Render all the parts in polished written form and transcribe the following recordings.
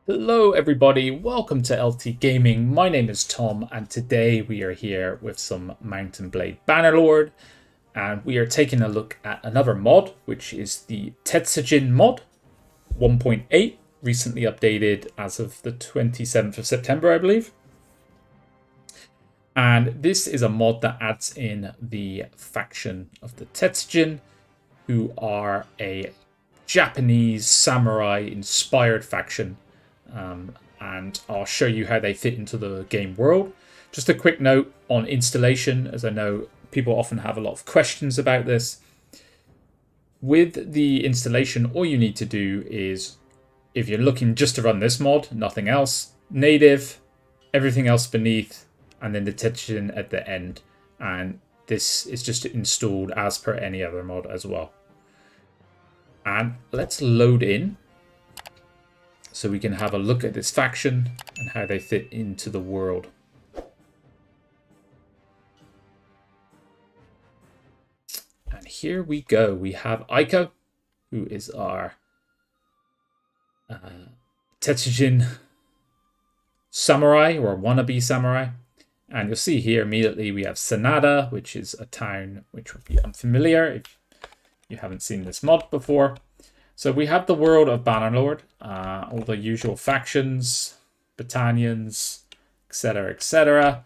Hello, everybody. Welcome to LT Gaming. My name is Tom, and today we are here with some Mountain Blade Bannerlord, and we are taking a look at another mod, which is the Tetsujin mod 1.8, recently updated as of the 27th of September, I believe. And this is a mod that adds in the faction of the Tetsujin, who are a Japanese samurai inspired faction, and I'll show you how they fit into the game world. Just a quick note on installation, as I know people often have a lot of questions about this. With the installation, all you need to do is, if you're looking just to run this mod, nothing else, native, everything else beneath, and then the Tetsujin at the end. And this is just installed as per any other mod as well. And let's load in so we can have a look at this faction and how they fit into the world. And here we go. We have Aiko, who is our Tetsujin samurai, or wannabe samurai. And you'll see here immediately we have Sanada, which is a town which would be unfamiliar if you haven't seen this mod before. So we have the world of Bannerlord, all the usual factions, battalions, etc., etc.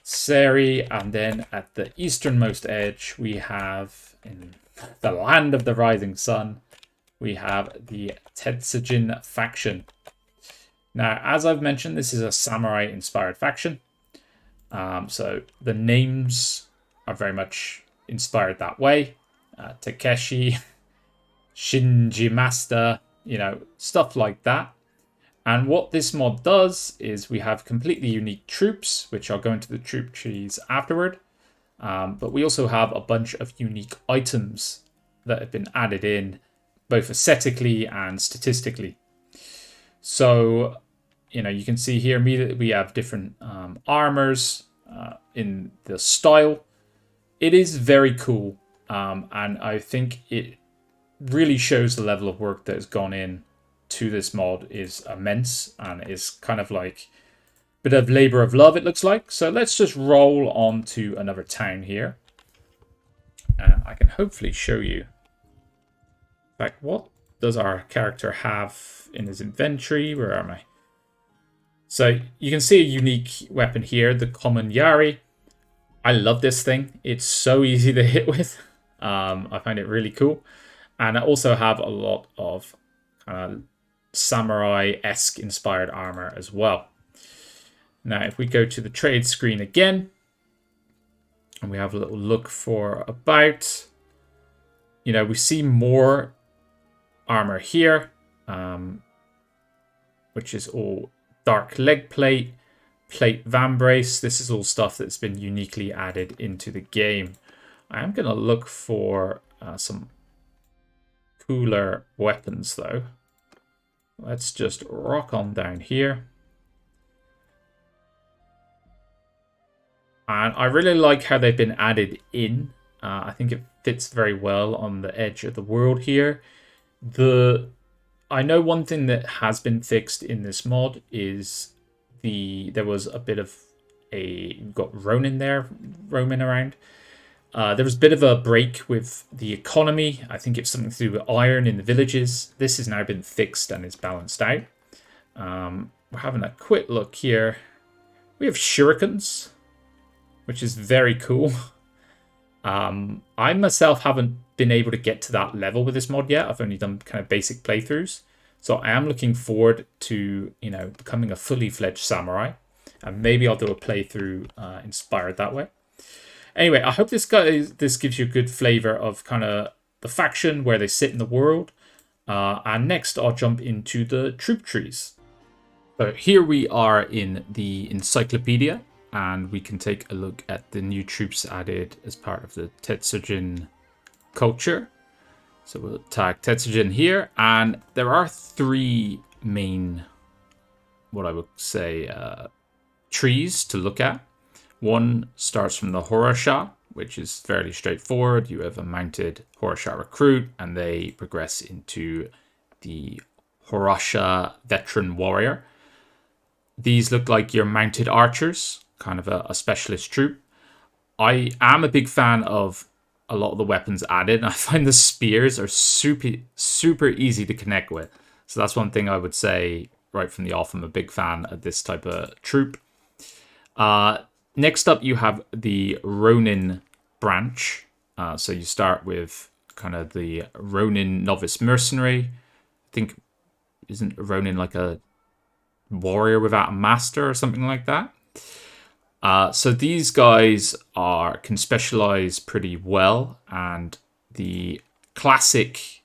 Seri, and then at the easternmost edge, we have, in the land of the rising sun, we have the Tetsujin faction. Now, as I've mentioned, this is a samurai-inspired faction. So the names are very much inspired that way. Takeshi, Shinji Master, stuff like that. And what this mod does is we have completely unique troops, which I'll go into the troop trees afterward. But we also have a bunch of unique items that have been added in, both aesthetically and statistically. So, you can see here immediately we have different armors in the style. It is very cool, and I think it really shows the level of work that has gone in to this mod is immense, and is kind of like a bit of labor of love, it looks like. So let's just roll on to another town here, and I can hopefully show you. In fact, what does our character have in his inventory? Where am I? So you can see a unique weapon here, the common Yari. I love this thing. It's so easy to hit with. I find it really cool. And I also have a lot of kind of samurai-esque inspired armor as well. Now, if we go to the trade screen again, and we have a little look for about, we see more armor here, which is all dark leg plate, plate vambrace. This is all stuff that's been uniquely added into the game. I am going to look for some cooler weapons though. Let's just rock on down here. And I really like how they've been added in. I think it fits very well on the edge of the world here. I know one thing that has been fixed in this mod is there was a bit of you've got Ronin there roaming around. There was a bit of a break with the economy. I think it's something to do with iron in the villages. This has now been fixed and is balanced out. We're having a quick look here. We have shurikens, which is very cool. I myself haven't been able to get to that level with this mod yet. I've only done kind of basic playthroughs. So I am looking forward to, becoming a fully fledged samurai. And maybe I'll do a playthrough inspired that way. Anyway, I hope this gives you a good flavor of kind of the faction, where they sit in the world. And next, I'll jump into the troop trees. So here we are in the encyclopedia, and we can take a look at the new troops added as part of the Tetsujin culture. So we'll tag Tetsujin here, and there are three main, what I would say, trees to look at. One starts from the Horosha, which is fairly straightforward. You have a mounted Horosha recruit, and they progress into the Horasha Veteran Warrior. These look like your mounted archers, kind of a specialist troop. I am a big fan of a lot of the weapons added. I find the spears are super easy to connect with. So that's one thing I would say right from the off. I'm a big fan of this type of troop. Next up, you have the Ronin branch. So you start with kind of the Ronin Novice Mercenary. I think, isn't Ronin like a warrior without a master or something like that? So these guys can specialize pretty well, and the classic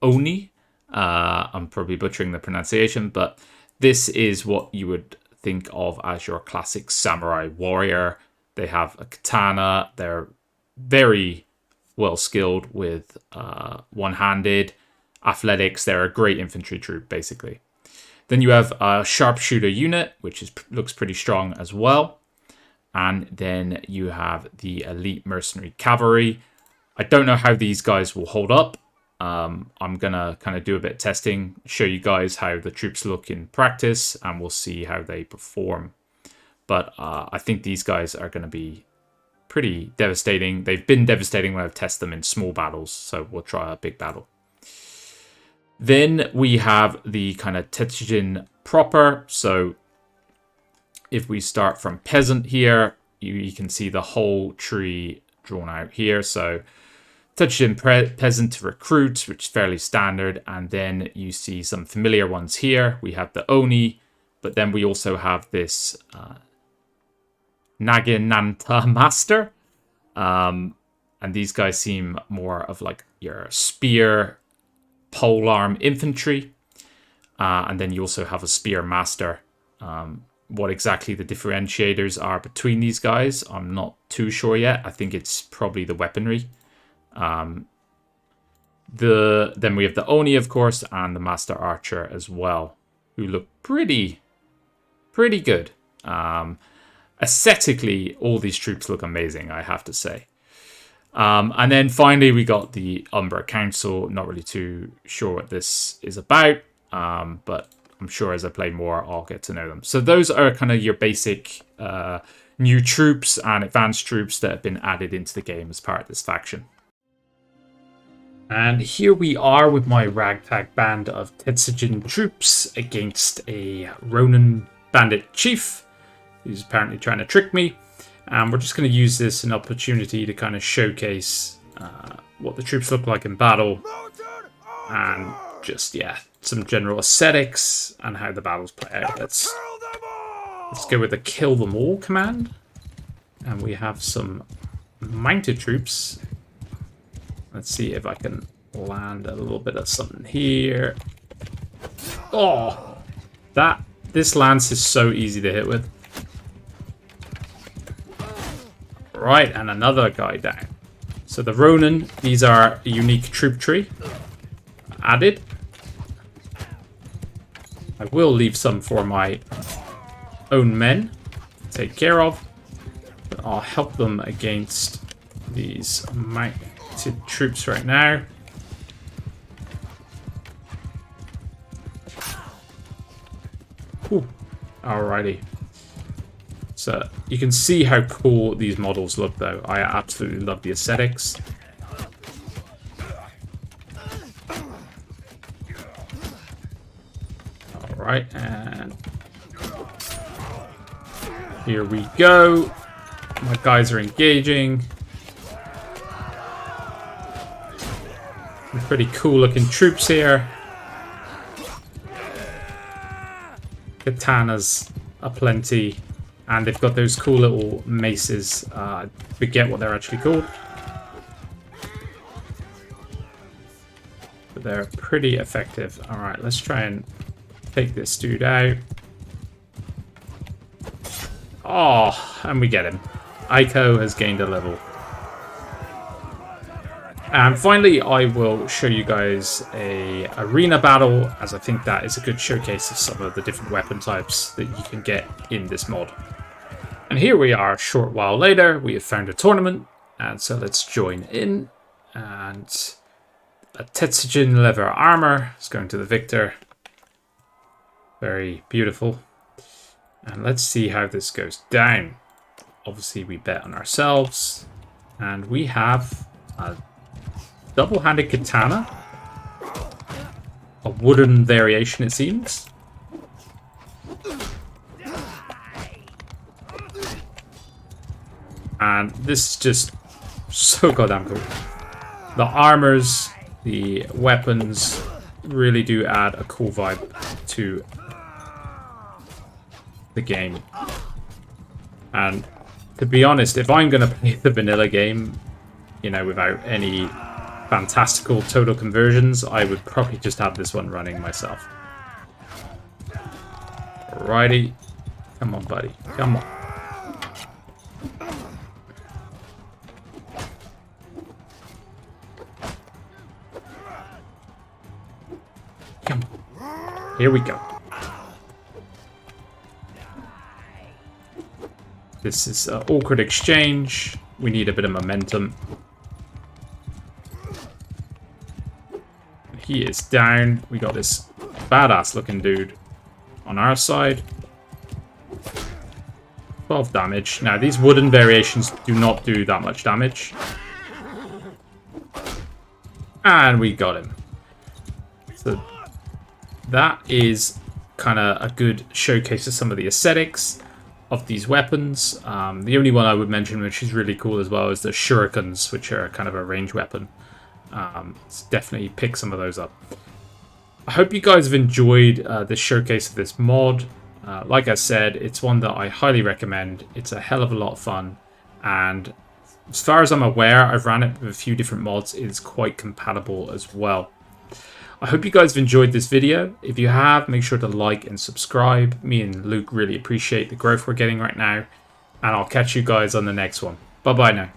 Oni, I'm probably butchering the pronunciation, but this is what you would think of as your classic samurai warrior. They have a katana. They're very well skilled with one-handed athletics. They're a great infantry troop, basically. Then you have a sharpshooter unit, which looks pretty strong as well. And then you have the elite mercenary cavalry. I don't know how these guys will hold up. I'm going to kind of do a bit of testing, show you guys how the troops look in practice, and we'll see how they perform. But I think these guys are going to be pretty devastating. They've been devastating when I've tested them in small battles, so we'll try a big battle. Then we have the kind of Tetsujin proper. So if we start from peasant here, you can see the whole tree drawn out here. So Tetsujin peasant to recruit, which is fairly standard. And then you see some familiar ones here. We have the Oni, but then we also have this Naginata master. And these guys seem more of like your spear polearm infantry, and then you also have a spear master. What exactly the differentiators are between these guys, I'm not too sure yet. I think it's probably the weaponry. Then we have the Oni, of course, and the master archer as well, who look pretty good. Aesthetically, all these troops look amazing, I have to say. And then finally, we got the Umbra Council. Not really too sure what this is about, but I'm sure as I play more, I'll get to know them. So those are kind of your basic new troops and advanced troops that have been added into the game as part of this faction. And here we are with my ragtag band of Tetsujin troops against a Ronin bandit chief who's apparently trying to trick me. And we're just going to use this as an opportunity to kind of showcase what the troops look like in battle. And just, yeah, some general aesthetics and how the battles play out. Let's go with the kill them all command. And we have some mounted troops. Let's see if I can land a little bit of something here. Oh, this lance is so easy to hit with. Right, and another guy down. So the Ronin, these are a unique troop tree added. I will leave some for my own men to take care of. But I'll help them against these mounted troops right now. Whew. Alrighty. So you can see how cool these models look, though. I absolutely love the aesthetics. Alright, and here we go. My guys are engaging. Some pretty cool looking troops here. Katanas aplenty. And they've got those cool little maces. I forget what they're actually called. But they're pretty effective. Alright, let's try and take this dude out. Oh, and we get him. Aiko has gained a level. And finally, I will show you guys a arena battle, as I think that is a good showcase of some of the different weapon types that you can get in this mod. And here we are a short while later. We have found a tournament, and so let's join in. And a Tetsujin leather armor. It's going to the victor. Very beautiful. And let's see how this goes down. Obviously, we bet on ourselves. And we have a double-handed katana. A wooden variation, it seems. And this is just so goddamn cool. The armors, the weapons really do add a cool vibe to the game. And to be honest, if I'm going to play the vanilla game, you know, without any fantastical total conversions, I would probably just have this one running myself. Alrighty. Come on, buddy. Come on. Come on. Here we go. This is an awkward exchange. We need a bit of momentum. He is down. We got this badass looking dude on our side. 12 damage. Now, these wooden variations do not do that much damage. And we got him. So that is kind of a good showcase of some of the aesthetics of these weapons. The only one I would mention, which is really cool as well, is the shurikens, which are kind of a range weapon. So definitely pick some of those up. I hope you guys have enjoyed this showcase of this mod. Like I said, it's one that I highly recommend. It's a hell of a lot of fun, and as far as I'm aware, I've ran it with a few different mods. It's quite compatible as well. I hope you guys have enjoyed this video. If you have, make sure to like and subscribe. Me and Luke really appreciate the growth we're getting right now, and I'll catch you guys on the next one. Bye bye now.